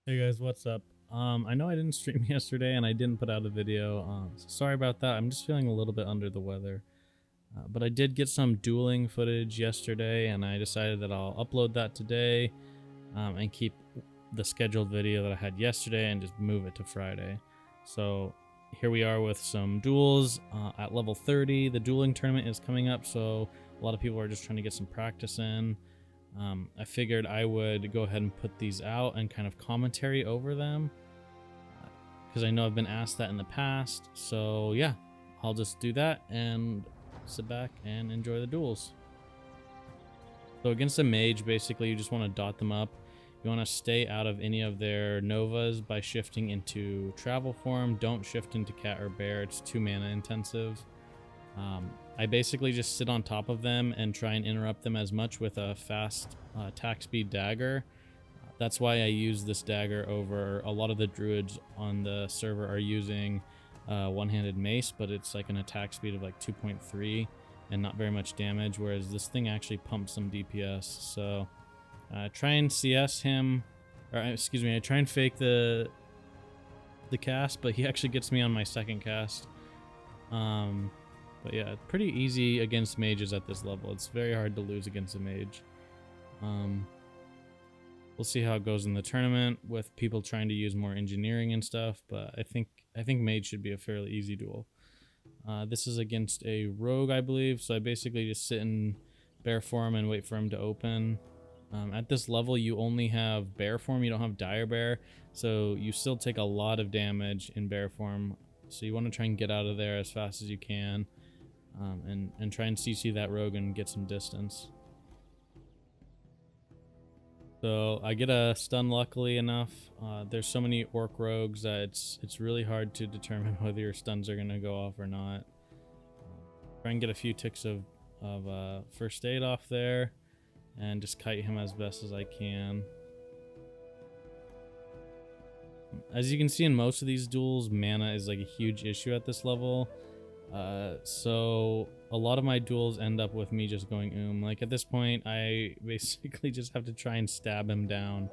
Hey guys, what's up? I know I didn't stream yesterday and I didn't put out a video. So sorry about that. I'm just feeling a little bit under the weather. But I did get some dueling footage yesterday and I decided that I'll upload that today and keep the scheduled video that I had yesterday and just move it to Friday. So here we are with some duels at level 30. The dueling tournament is coming up, so a lot of people are just trying to get some practice in. I figured I would go ahead and put these out and kind of commentary over them because I know I've been asked that in the past. So yeah, I'll just do that and sit back and enjoy the duels. So against a mage, basically you just want to dot them up. You want to stay out of any of their novas by shifting into travel form. Don't shift into cat or bear. It's too mana intensive. I basically just sit on top of them and try and interrupt them as much with a fast attack speed dagger. That's why I use this dagger over a lot of the druids on the server are using one-handed mace, but it's like an attack speed of like 2.3 and not very much damage, whereas this thing actually pumps some DPS. So try and CS him, or excuse me, I try and fake the cast, but he actually gets me on my second cast. But yeah, pretty easy against mages at this level. It's very hard to lose against a mage. We'll see how it goes in the tournament with people trying to use more engineering and stuff, but I think mage should be a fairly easy duel. This is against a rogue, I believe, so I basically just sit in bear form and wait for him to open. At this level, you only have bear form, you don't have dire bear, so you still take a lot of damage in bear form, so you want to try and get out of there as fast as you can. And try and CC that rogue and get some distance. So I get a stun luckily enough. There's so many orc rogues that it's really hard to determine whether your stuns are gonna go off or not. Try and get a few ticks of first aid off there and just kite him as best as I can. As you can see in most of these duels, mana is like a huge issue at this level. So a lot of my duels end up with me just going like at this point I basically just have to try and stab him down.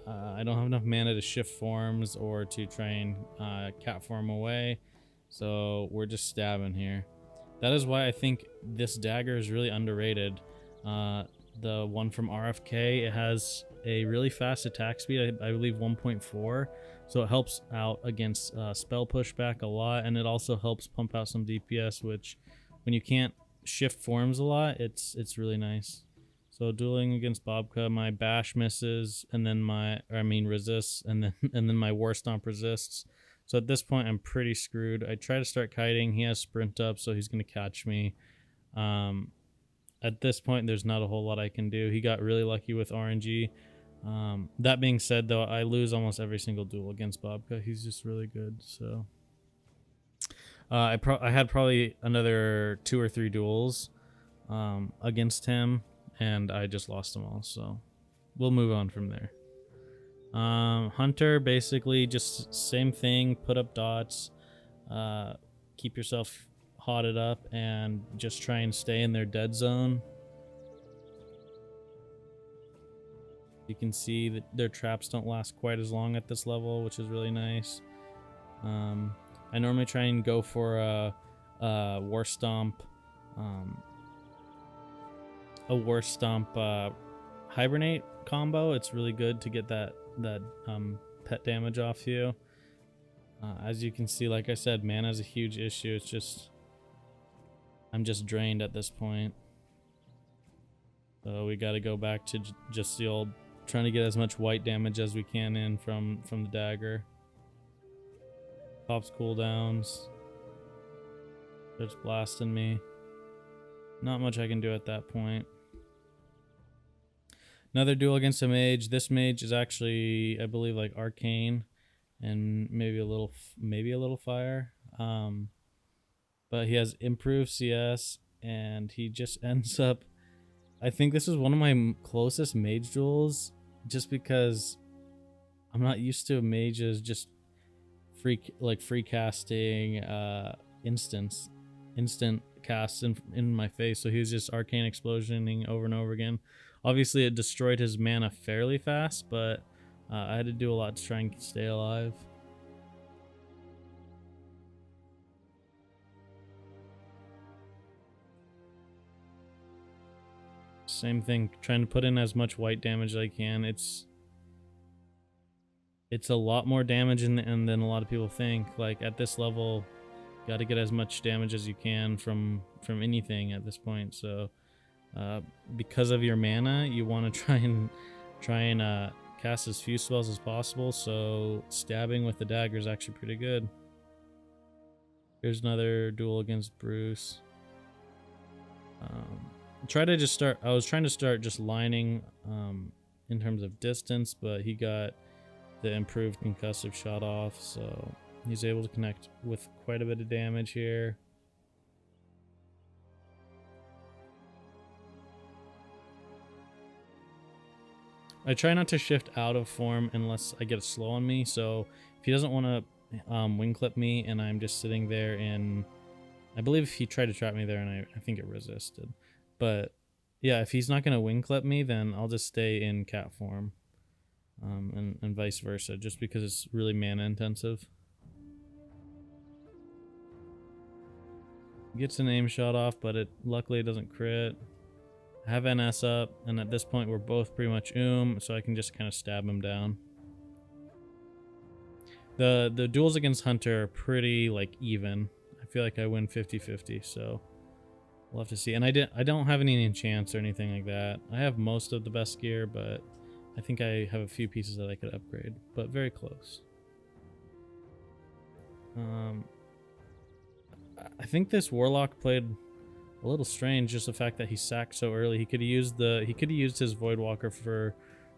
I don't have enough mana to shift forms or to try and cat form away, so we're just stabbing here. That is why I think this dagger is really underrated. The one from RFK, it has a really fast attack speed, I believe 1.4, so it helps out against spell pushback a lot, and it also helps pump out some DPS, which when you can't shift forms a lot, it's really nice. So dueling against Bobka, my bash misses, and then resists, and then my war stomp resists. So at this point I'm pretty screwed. I try to start kiting, he has sprint up, so he's gonna catch me. At this point there's not a whole lot I can do. He got really lucky with RNG. That being said, though, I lose almost every single duel against Bobka. He's just really good. So I had probably another 2 or 3 duels against him, and I just lost them all. So we'll move on from there. Hunter, basically just same thing. Put up dots. Keep yourself hotted up and just try and stay in their dead zone. You can see that their traps don't last quite as long at this level, which is really nice. I normally try and go for a war stomp, hibernate combo. It's really good to get that pet damage off you. As you can see, like I said, mana is a huge issue. It's just I'm just drained at this point, so we got to go back to just the old trying to get as much white damage as we can in from the dagger. Pops cooldowns. Starts blasting me. Not much I can do at that point. Another duel against a mage. This mage is actually, I believe, like arcane and maybe a little fire. But he has improved CS and he just ends up, I think this is one of my closest mage duels, just because I'm not used to mages just free casting instant casts in my face. So he was just arcane explosioning over and over again. Obviously it destroyed his mana fairly fast, but I had to do a lot to try and stay alive. Same thing, trying to put in as much white damage as I can. It's a lot more damage than a lot of people think. Like at this level, got to get as much damage as you can from anything at this point. So because of your mana, you want to try and cast as few spells as possible. So stabbing with the dagger is actually pretty good. Here's another duel against Bruce. I was trying to start just lining in terms of distance, but he got the improved concussive shot off, so he's able to connect with quite a bit of damage here. I try not to shift out of form unless I get a slow on me, so if he doesn't want to wing clip me and I'm just sitting there in... I believe he tried to trap me there and I think it resisted. But yeah, if he's not going to wing clip me, then I'll just stay in cat form. And vice versa, just because it's really mana intensive. Gets an aim shot off, but it luckily doesn't crit. I have NS up, and at this point we're both pretty much so I can just kind of stab him down. The duels against Hunter are pretty like even. I feel like I win 50-50, so we'll have to see. And I don't have any enchants or anything like that. I have most of the best gear, but I think I have a few pieces that I could upgrade, but very close. I think this Warlock played a little strange, just the fact that he sacked so early. He could have used his Voidwalker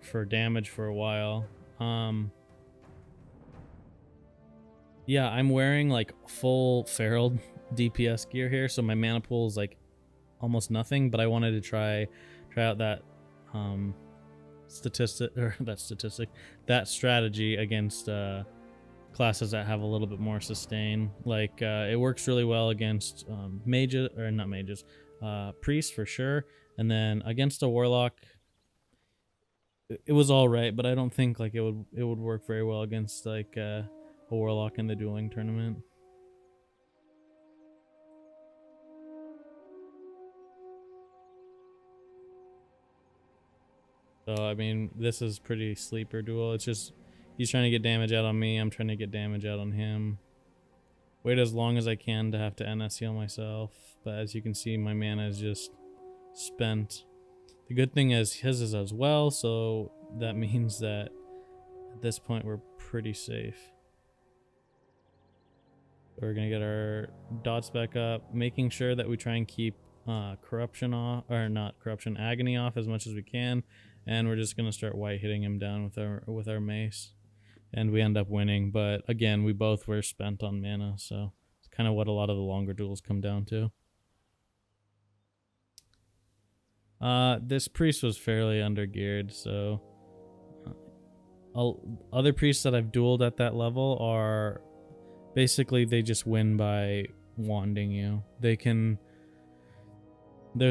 for damage for a while. Yeah, I'm wearing like full feral DPS gear here, so my mana pool is like almost nothing, but I wanted to try out that that strategy against classes that have a little bit more sustain. Like it works really well against mages, or not mages, priests for sure, and then against a warlock it was all right, but I don't think like it would work very well against like a warlock in the dueling tournament. So I mean, this is pretty sleeper duel. It's just he's trying to get damage out on me, I'm trying to get damage out on him. Wait as long as I can to have to NS heal myself, but as you can see, my mana is just spent. The good thing is his is as well, so that means that at this point we're pretty safe. So we're gonna get our dots back up, making sure that we try and keep corruption off, or not corruption, agony off as much as we can, and we're just gonna start white hitting him down with our mace, and we end up winning. But again, we both were spent on mana, so it's kind of what a lot of the longer duels come down to. This priest was fairly undergeared, so other priests that I've dueled at that level are basically, they just win by wanding you. There's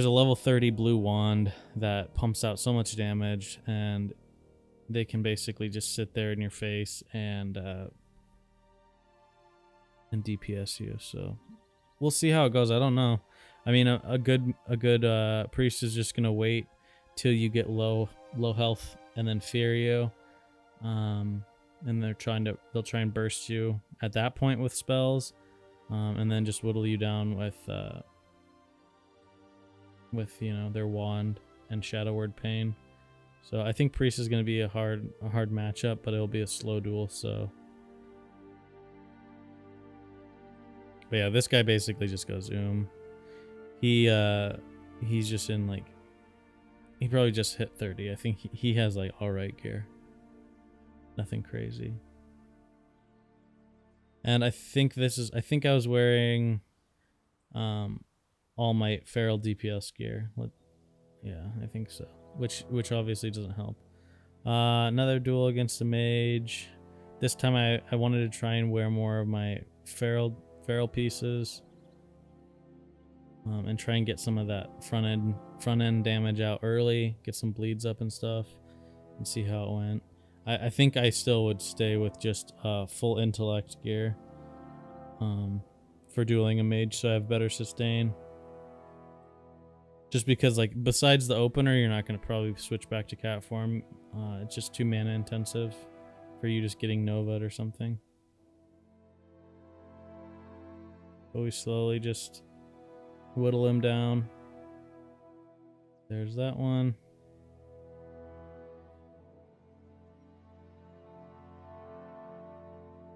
a level 30 blue wand that pumps out so much damage, and they can basically just sit there in your face and DPS you. So we'll see how it goes. I don't know. I mean, a good priest is just gonna wait till you get low health and then fear you, and they'll try and burst you at that point with spells, and then just whittle you down with you know, their wand and Shadow Word Pain. So I think priest is gonna be a hard matchup, but it'll be a slow duel. So, but yeah, this guy basically just goes he's just in like, he probably just hit 30. I think he has like alright gear. Nothing crazy. And I think I was wearing All Might feral DPS gear. Yeah, I think so. Which obviously doesn't help. Another duel against a mage. This time I wanted to try and wear more of my feral pieces. And try and get some of that front end damage out early, get some bleeds up and stuff, and see how it went. I think I still would stay with just full intellect gear for dueling a mage, so I have better sustain. Just because, like, besides the opener, you're not going to probably switch back to cat form. It's just too mana intensive for you just getting Nova'd or something. But we slowly just whittle him down. There's that one.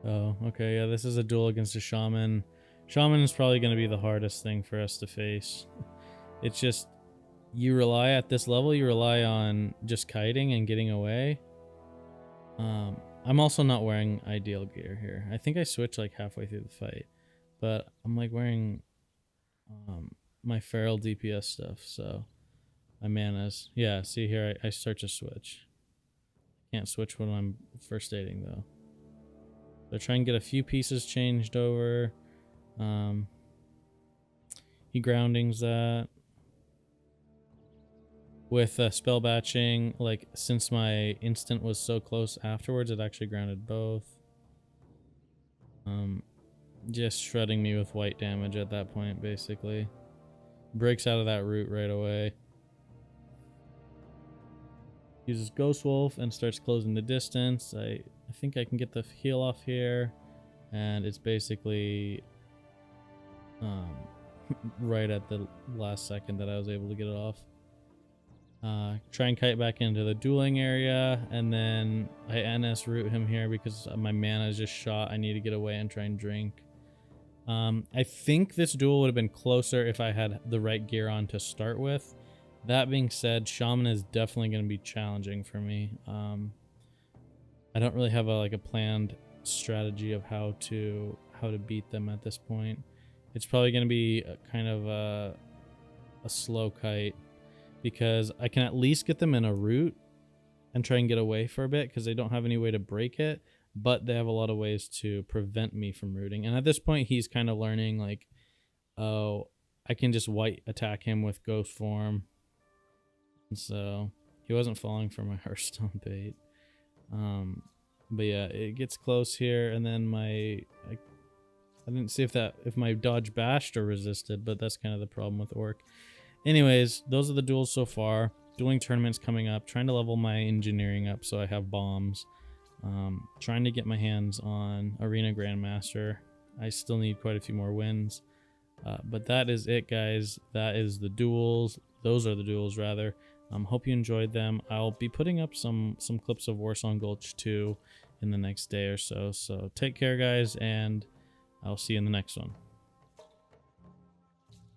Oh, okay, yeah, this is a duel against a shaman. Shaman is probably going to be the hardest thing for us to face. It's just, you rely at this level, you rely on just kiting and getting away. I'm also not wearing ideal gear here. I think I switched like halfway through the fight, but I'm like wearing my feral DPS stuff, so my mana's, yeah, see here, I start to switch. Can't switch when I'm first aiding though. So try and get a few pieces changed over. He groundings that. With spell batching, like, since my instant was so close afterwards, it actually grounded both. Just shredding me with white damage at that point, basically. Breaks out of that root right away. Uses Ghost Wolf and starts closing the distance. I think I can get the heal off here, and it's basically right at the last second that I was able to get it off. Try and kite back into the dueling area, and then I NS root him here because my mana is just shot. I need to get away and try and drink. I think this duel would have been closer if I had the right gear on to start with. That being said, Shaman is definitely going to be challenging for me. I don't really have a planned strategy of how to beat them at this point. It's probably going to be kind of a slow kite, because I can at least get them in a root and try and get away for a bit because they don't have any way to break it, but they have a lot of ways to prevent me from rooting. And at this point, he's kind of learning, like, oh, I can just white attack him with ghost form. And so he wasn't falling for my Hearthstone bait. But yeah, it gets close here, and then I didn't see if my dodge bashed or resisted, but that's kind of the problem with Orc. Anyways, those are the duels so far. Dueling tournaments coming up. Trying to level my engineering up so I have bombs. Trying to get my hands on Arena Grandmaster. I still need quite a few more wins. But that is it, guys. That is the duels. Those are the duels, rather. Hope you enjoyed them. I'll be putting up some clips of Warsong Gulch 2 in the next day or so. So take care, guys, and I'll see you in the next one.